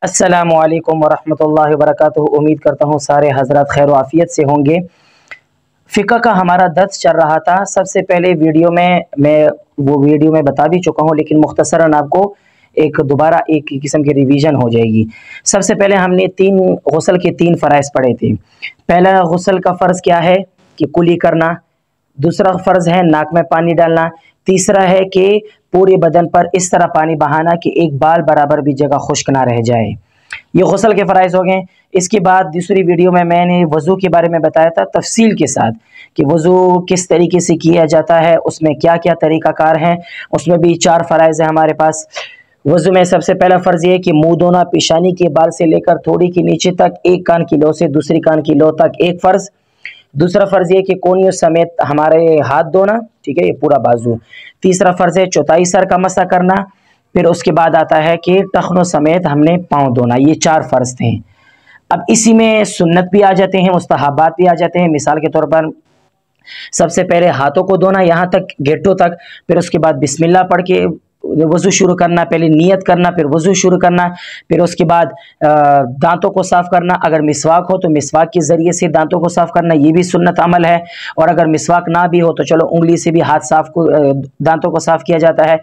अस्सलामु अलैकुम वरहमतुल्लाहि वबरकातुहू। उम्मीद करता हूँ सारे हजरत खैर आफियत से होंगे। फ़िक़्ह का हमारा दर्स चल रहा था। सबसे पहले वीडियो में मैं बता भी चुका हूँ, लेकिन मुख्तसरन आपको दोबारा एक किस्म की रिवीजन हो जाएगी। सबसे पहले हमने गुस्ल के 3 फ़राइज़ पढ़े थे। पहला गुस्ल का फ़र्ज़ क्या है कि कुली करना, दूसरा फ़र्ज़ है नाक में पानी डालना, तीसरा है कि पूरे बदन पर इस तरह पानी बहाना कि एक बाल बराबर भी जगह खुश्क ना रह जाए। ये गुस्ल के फ़राइज़ हो गए। इसके बाद दूसरी वीडियो में मैंने वज़ू के बारे में बताया था तफसील के साथ कि वज़ू किस तरीके से किया जाता है, उसमें क्या क्या तरीक़ाकार हैं। उसमें भी 4 फ़राइज़ हैं हमारे पास। वज़ू में सबसे पहला फ़र्ज़ ये कि मुँह धोना, पेशानी के बाल से लेकर थोड़ी के नीचे तक, एक कान की लौ से दूसरी कान की लौ तक एक फ़र्ज़। दूसरा फ़र्ज़ ये कि कोहनियों समेत हमारे हाथ धोना, ठीक है, ये पूरा बाजू। तीसरा फ़र्ज़ है चौथाई सर का मसा करना। फिर उसके बाद आता है कि टखनों समेत हमने पाँव धोना। ये 4 फ़र्ज़ थे। अब इसी में सुन्नत भी आ जाते हैं, मुस्तहबात भी आ जाते हैं। मिसाल के तौर पर सबसे पहले हाथों को धोना यहाँ तक, घिटों तक। फिर उसके बाद बिस्मिल्लाह पढ़ के वज़ू शुरू करना, पहले नियत करना, फिर वज़ू शुरू करना। फिर उसके बाद दांतों को साफ़ करना। अगर मिसवाक हो तो मिसवाक के ज़रिए से दांतों को साफ़ करना, ये भी सुन्नत अमल है। और अगर मिसवाक ना भी हो तो चलो उंगली से भी दांतों को साफ़ किया जाता है।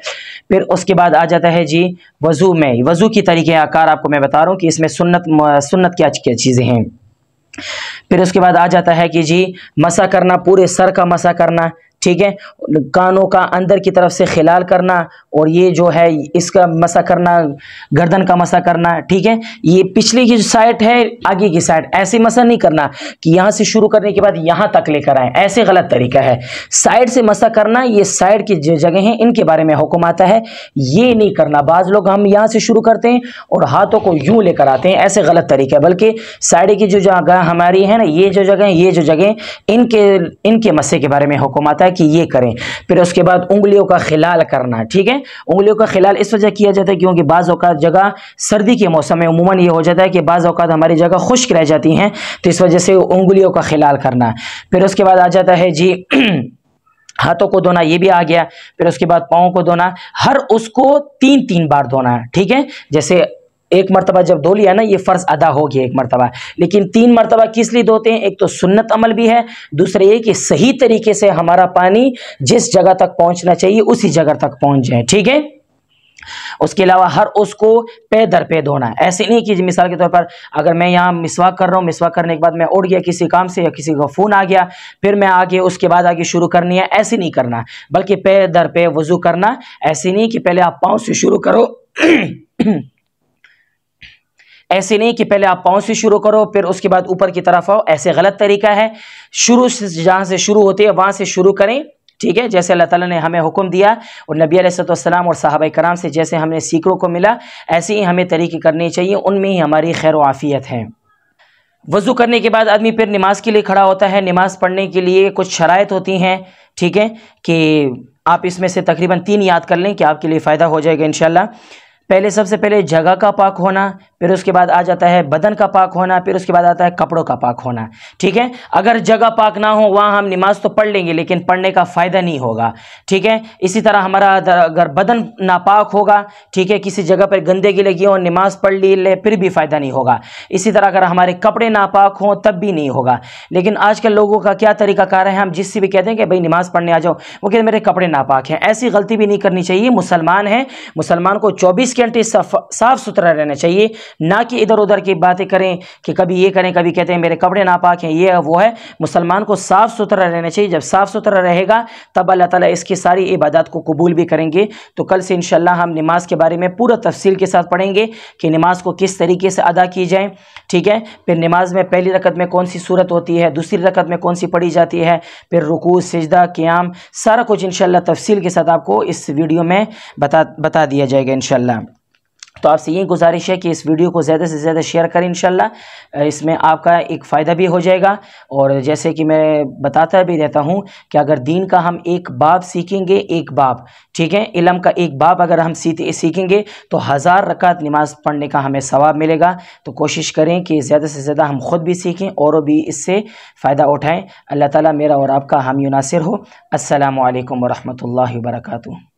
फिर उसके बाद आ जाता है जी वज़ू की तरीक़े आकार आपको मैं बता रहा हूँ कि इसमें सुन्नत क्या क्या चीज़ें हैं। फिर उसके बाद आ जाता है कि जी मसा करना, पूरे सर का मसा करना, ठीक है, कानों का अंदर की तरफ से खिलाल करना, और ये जो है इसका मसा करना, गर्दन का मसा करना, ठीक है। ये पिछली की साइड है, आगे की साइड, ऐसे मसा नहीं करना कि यहाँ से शुरू करने के बाद यहाँ तक लेकर आए, ऐसे गलत तरीका है। साइड से मसा करना, ये साइड की जो जगह हैं इनके बारे में हुक्म आता है, ये नहीं करना। बाज़ लोग हम यहाँ से शुरू करते हैं और हाथों को यूँ लेकर आते हैं, ऐसे गलत तरीका है। बल्कि साइड की जो जगह हमारी है ना, ये जो जगह इनके मसे के बारे में हुक्म आता है कि ये करें। फिर उसके बाद उंगलियों का खिलाल करना, ठीक है। उंगलियों का खिलाल इस वजह किया जाता है क्योंकि बाज़ औक़ात जगह सर्दी के मौसम में उमूमन ये हो जाता है कि बाज़ औक़ात हमारी जगह खुश्क रह जाती हैं, तो इस वजह से उंगलियों का खिलाल करना। फिर उसके बाद आ जाता है जी हाथों को धोना, ये भी आ गया। फिर उसके बाद पाँव को धोना, हर उसको 3-3 बार धोना है, ठीक है। जैसे एक मरतबा जब धो लिया ना, ये फ़र्ज़ अदा हो गया एक मरतबा, लेकिन 3 मरतबा किस लिए धोते हैं? एक तो सुन्नत अमल भी है, दूसरा ये कि सही तरीके से हमारा पानी जिस जगह तक पहुंचना चाहिए उसी जगह तक पहुंच जाए, ठीक है। उसके अलावा हर उसको पे दर पे धोना है। ऐसे नहीं कि मिसाल के तौर पर अगर मैं यहाँ मिसवाक कर रहा हूँ, मिसवाक करने के बाद मैं उठ गया किसी काम से या किसी का फ़ोन आ गया, फिर मैं आगे उसके बाद आगे शुरू करनी है, ऐसे नहीं करना। बल्कि पे दर पे वज़ू करना। ऐसे नहीं कि पहले आप पाँव से शुरू करो ऐसे नहीं कि पहले आप पाँव से शुरू करो फिर उसके बाद ऊपर की तरफ आओ, ऐसे गलत तरीका है। शुरू से जहाँ से शुरू होती है वहाँ से शुरू करें, ठीक है, जैसे अल्लाह ताला ने हमें हुक्म दिया और नबी अलैहिस्सलाम और सहाबा कराम से जैसे हमने सीखने को मिला, ऐसे ही हमें तरीके करने चाहिए। उनमें ही हमारी खैर व आफियत है। वज़ू करने के बाद आदमी फिर नमाज के लिए खड़ा होता है। नमाज पढ़ने के लिए कुछ शराइत होती हैं, ठीक है, कि आप इसमें से तकरीबन 3 याद कर लें कि आपके लिए फ़ायदा हो जाएगा इंशाल्लाह। सबसे पहले जगह का पाक होना, फिर उसके बाद आ जाता है बदन का पाक होना, फिर उसके बाद आता है कपड़ों का पाक होना, ठीक है। अगर जगह पाक ना हो वहाँ हम नमाज तो पढ़ लेंगे लेकिन पढ़ने का फ़ायदा नहीं होगा, ठीक है। इसी तरह हमारा अगर बदन नापाक होगा, ठीक है, किसी जगह पर गंदगी लगी हो, नमाज पढ़ ली फिर भी फ़ायदा नहीं होगा। इसी तरह अगर हमारे कपड़े नापाक हों तब भी नहीं होगा। लेकिन आजकल लोगों का क्या तरीक़ाकार है, हम जिससे भी कहते हैं कि भाई नमाज पढ़ने आ जाओ, वो कहते हैं मेरे कपड़े नापाक हैं। ऐसी गलती भी नहीं करनी चाहिए। मुसलमान है, मुसलमान को 24 घंटे साफ सुथरा रहना चाहिए, ना कि इधर उधर की बातें करें कि कभी ये करें कभी कहते हैं मेरे कपड़े नापाक हैं, ये वो है। मुसलमान को साफ सुथरा रहना चाहिए। जब साफ सुथरा रहेगा तब अल्लाह ताला इसकी सारी इबादत को कबूल भी करेंगे। तो कल से इंशाल्लाह हम नमाज के बारे में पूरा तफसील के साथ पढ़ेंगे कि नमाज को किस तरीके से अदा की जाए, ठीक है। फिर नमाज में पहली रकत में कौन सी सूरत होती है, दूसरी रकत में कौन सी पढ़ी जाती है, फिर रुकू, सिजदा, क़ियाम, सारा कुछ इंशाल्लाह तफसील के साथ आपको इस वीडियो में बता दिया जाएगा इंशाल्लाह। तो आपसे यही गुजारिश है कि इस वीडियो को ज़्यादा से ज़्यादा शेयर करें इंशाल्लाह, इसमें आपका एक फ़ायदा भी हो जाएगा। और जैसे कि मैं बताता भी रहता हूँ कि अगर दीन का हम एक बाब सीखेंगे, एक बाब, ठीक है, इल्म का एक बाब अगर हम सीखेंगे तो 1000 रकात नमाज पढ़ने का हमें सवाब मिलेगा। तो कोशिश करें कि ज़्यादा से ज़्यादा हम ख़ुद भी सीखें और भी इससे फ़ायदा उठाएँ। अल्लाह ताला मेरा और आपका हामी नासिर हो। अस्सलामु अलैकुम वरहमतुल्लाहि वबरकातुहू।